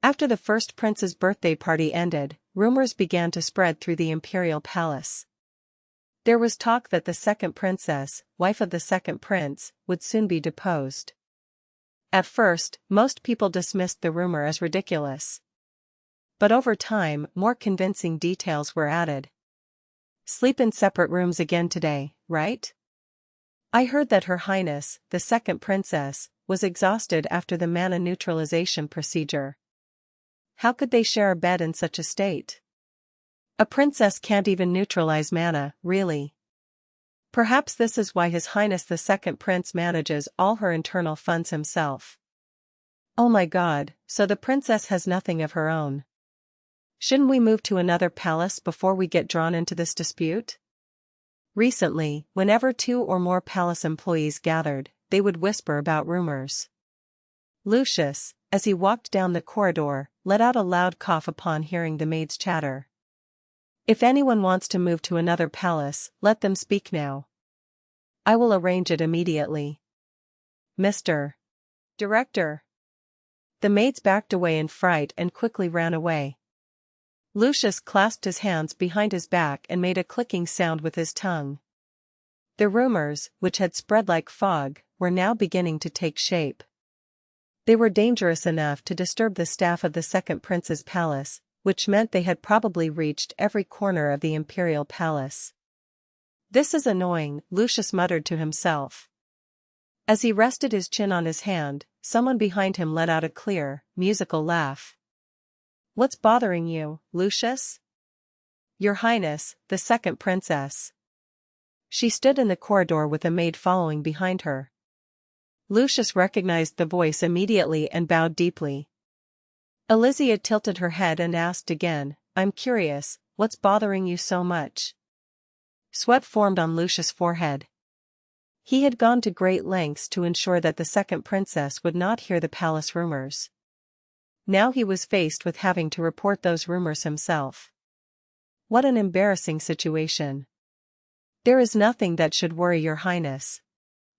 After the first prince's birthday party ended, rumors began to spread through the Imperial Palace. There was talk that the second princess, wife of the second prince, would soon be deposed. At first, most people dismissed the rumor as ridiculous. But over time, more convincing details were added. Sleep in separate rooms again today, right? I heard that Her Highness, the second princess, was exhausted after the mana neutralization procedure. How could they share a bed in such a state? A princess can't even neutralize mana, really. Perhaps this is why His Highness the second prince manages all her internal funds himself. Oh my god, so the princess has nothing of her own. Shouldn't we move to another palace before we get drawn into this dispute? Recently, whenever 2 or more palace employees gathered, they would whisper about rumors. Lucius, as he walked down the corridor, let out a loud cough upon hearing the maid's chatter. If anyone wants to move to another palace, let them speak now. I will arrange it immediately. Mr. Director. The maids backed away in fright and quickly ran away. Lucius clasped his hands behind his back and made a clicking sound with his tongue. The rumors, which had spread like fog, were now beginning to take shape. They were dangerous enough to disturb the staff of the second prince's palace, which meant they had probably reached every corner of the Imperial Palace. This is annoying, Lucius muttered to himself. As he rested his chin on his hand, someone behind him let out a clear, musical laugh. What's bothering you, Lucius? Your Highness, the second princess. She stood in the corridor with a maid following behind her. Lucius recognized the voice immediately and bowed deeply. Aleisha tilted her head and asked again, I'm curious, what's bothering you so much? Sweat formed on Lucius' forehead. He had gone to great lengths to ensure that the second princess would not hear the palace rumors. Now he was faced with having to report those rumors himself. What an embarrassing situation. There is nothing that should worry your highness.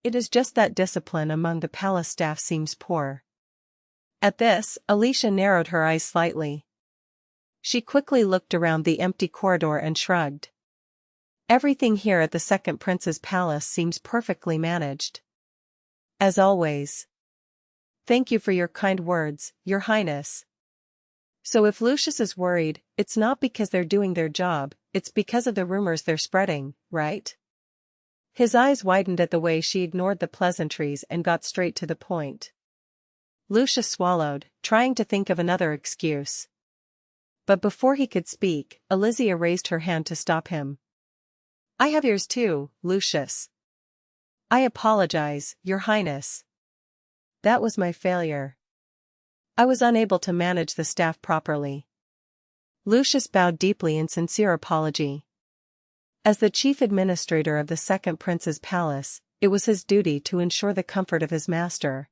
It is just that discipline among the palace staff seems poor. At this, Aleisha narrowed her eyes slightly. She quickly looked around the empty corridor and shrugged. Everything here at the second prince's palace seems perfectly managed. As always. Thank you for your kind words, your highness. So if Lucius is worried, it's not because they're doing their job, it's because of the rumors they're spreading, right? His eyes widened at the way she ignored the pleasantries and got straight to the point. Lucius swallowed, trying to think of another excuse. But before he could speak, Aleisha raised her hand to stop him. I have yours too, Lucius. I apologize, your highness. That was my failure. I was unable to manage the staff properly. Lucius bowed deeply in sincere apology. As the chief administrator of the second prince's palace, it was his duty to ensure the comfort of his master.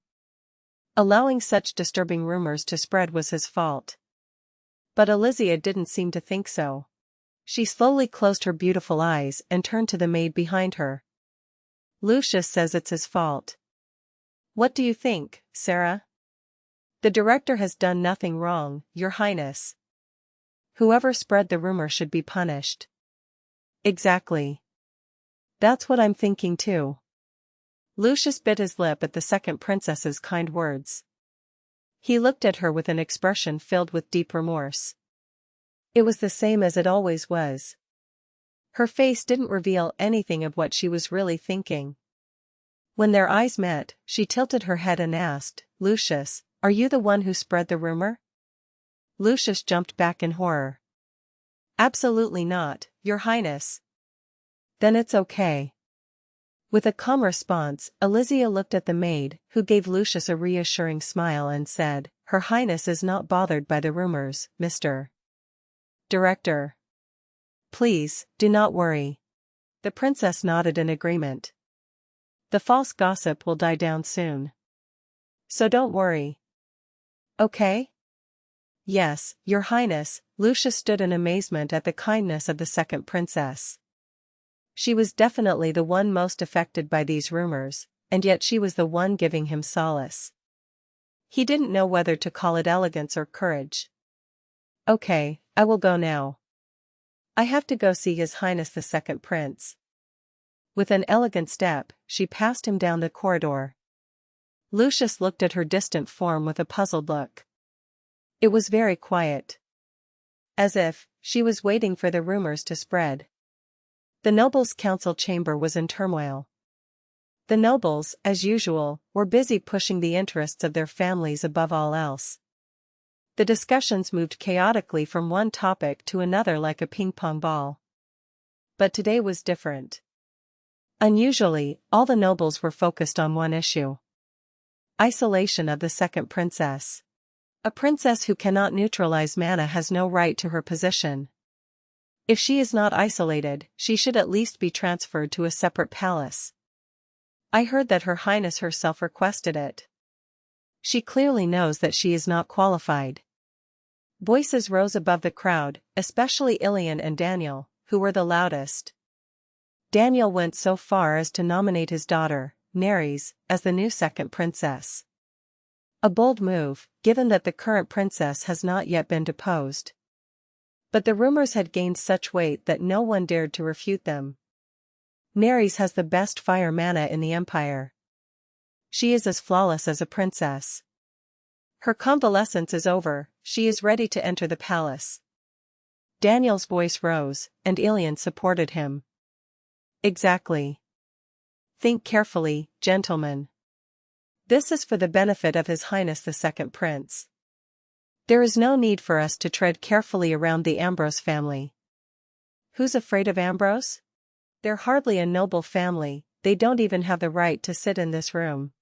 Allowing such disturbing rumors to spread was his fault. But Aleisha didn't seem to think so. She slowly closed her beautiful eyes and turned to the maid behind her. Lucius says it's his fault. What do you think, Sarah? The director has done nothing wrong, your highness. Whoever spread the rumor should be punished. Exactly. That's what I'm thinking too. Lucius bit his lip at the second princess's kind words. He looked at her with an expression filled with deep remorse. It was the same as it always was. Her face didn't reveal anything of what she was really thinking. When their eyes met, she tilted her head and asked, Lucius, are you the one who spread the rumor? Lucius jumped back in horror. Absolutely not, your highness. Then it's okay. With a calm response, Aleisha looked at the maid, who gave Lucius a reassuring smile and said, Her highness is not bothered by the rumors, Mr. Director. Please, do not worry. The princess nodded in agreement. The false gossip will die down soon. So don't worry. Okay? Yes, your highness. Lucius stood in amazement at the kindness of the second princess. She was definitely the one most affected by these rumors, and yet she was the one giving him solace. He didn't know whether to call it elegance or courage. Okay, I will go now. I have to go see His Highness the Second Prince. With an elegant step, she passed him down the corridor. Lucius looked at her distant form with a puzzled look. It was very quiet. As if she was waiting for the rumors to spread. The nobles' council chamber was in turmoil. The nobles, as usual, were busy pushing the interests of their families above all else. The discussions moved chaotically from one topic to another like a ping-pong ball. But today was different. Unusually, all the nobles were focused on one issue. Isolation of the second princess. A princess who cannot neutralize mana has no right to her position. If she is not isolated, she should at least be transferred to a separate palace. I heard that Her Highness herself requested it. She clearly knows that she is not qualified. Voices rose above the crowd, especially Ilian and Daniel, who were the loudest. Daniel went so far as to nominate his daughter, Nerys, as the new second princess. A bold move, given that the current princess has not yet been deposed. But the rumors had gained such weight that no one dared to refute them. Nerys has the best fire mana in the Empire. She is as flawless as a princess. Her convalescence is over, she is ready to enter the palace. Daniel's voice rose, and Ilian supported him. Exactly. Think carefully, gentlemen. This is for the benefit of His Highness the Second Prince. There is no need for us to tread carefully around the Ambrose family. Who's afraid of Ambrose? They're hardly a noble family, they don't even have the right to sit in this room.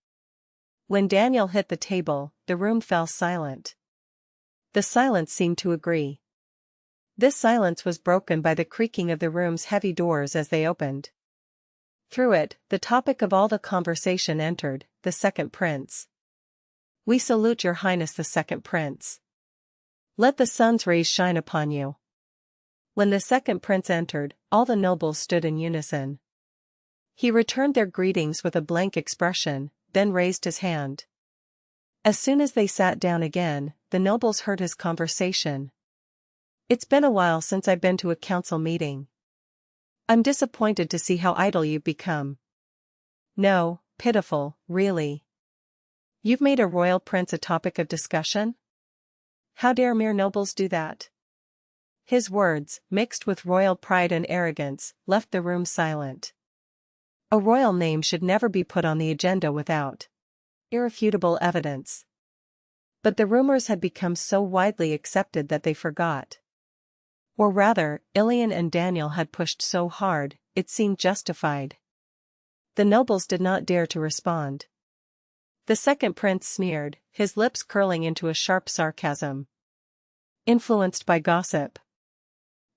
When Daniel hit the table, the room fell silent. The silence seemed to agree. This silence was broken by the creaking of the room's heavy doors as they opened. Through it, the topic of all the conversation entered, the second prince. We salute Your Highness the Second Prince. Let the sun's rays shine upon you. When the second prince entered, all the nobles stood in unison. He returned their greetings with a blank expression, then raised his hand. As soon as they sat down again, the nobles heard his conversation. It's been a while since I've been to a council meeting. I'm disappointed to see how idle you've become. No, pitiful, really. You've made a royal prince a topic of discussion? How dare mere nobles do that? His words, mixed with royal pride and arrogance, left the room silent. A royal name should never be put on the agenda without irrefutable evidence. But the rumors had become so widely accepted that they forgot. Or rather, Ilian and Daniel had pushed so hard, it seemed justified. The nobles did not dare to respond. The second prince sneered, his lips curling into a sharp sarcasm. Influenced by gossip.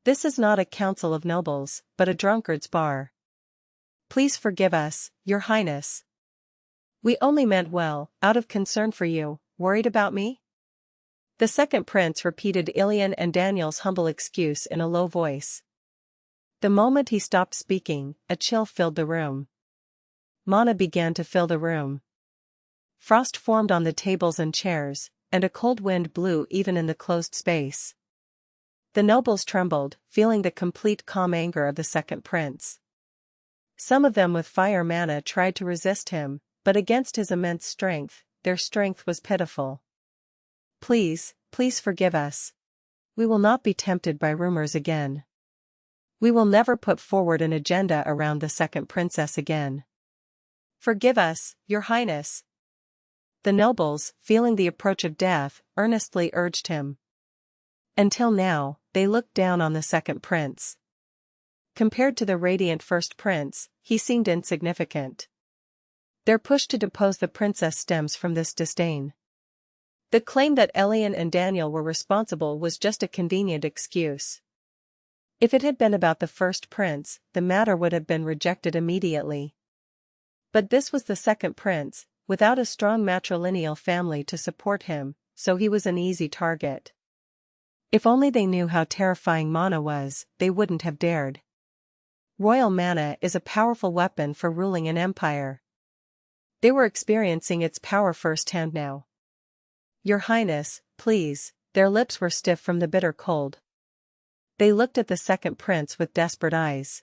This is not a council of nobles, but a drunkard's bar. Please forgive us, Your Highness. We only meant well, out of concern for you. Worried about me? The second prince repeated Ilian and Daniel's humble excuse in a low voice. The moment he stopped speaking, a chill filled the room. Mana began to fill the room. Frost formed on the tables and chairs, and a cold wind blew even in the closed space. The nobles trembled, feeling the complete calm anger of the second prince. Some of them with fire mana tried to resist him, but against his immense strength, their strength was pitiful. Please, please forgive us. We will not be tempted by rumors again. We will never put forward an agenda around the second princess again. Forgive us, Your Highness. The nobles, feeling the approach of death, earnestly urged him. Until now, they looked down on the second prince. Compared to the radiant first prince, he seemed insignificant. Their push to depose the princess stems from this disdain. The claim that Ilian and Daniel were responsible was just a convenient excuse. If it had been about the first prince, the matter would have been rejected immediately. But this was the second prince, without a strong matrilineal family to support him, so he was an easy target. If only they knew how terrifying mana was, they wouldn't have dared. Royal mana is a powerful weapon for ruling an empire. They were experiencing its power firsthand now. Your Highness, please." Their lips were stiff from the bitter cold. They looked at the second prince with desperate eyes.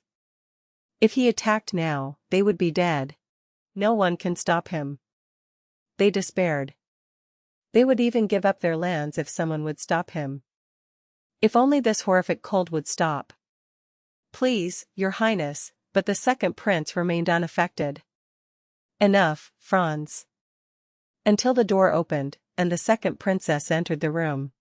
If he attacked now, they would be dead. No one can stop him. They despaired. They would even give up their lands if someone would stop him. If only this horrific cold would stop. "Please, Your Highness," but the second prince remained unaffected. "Enough, Franz." Until the door opened, and the second princess entered the room.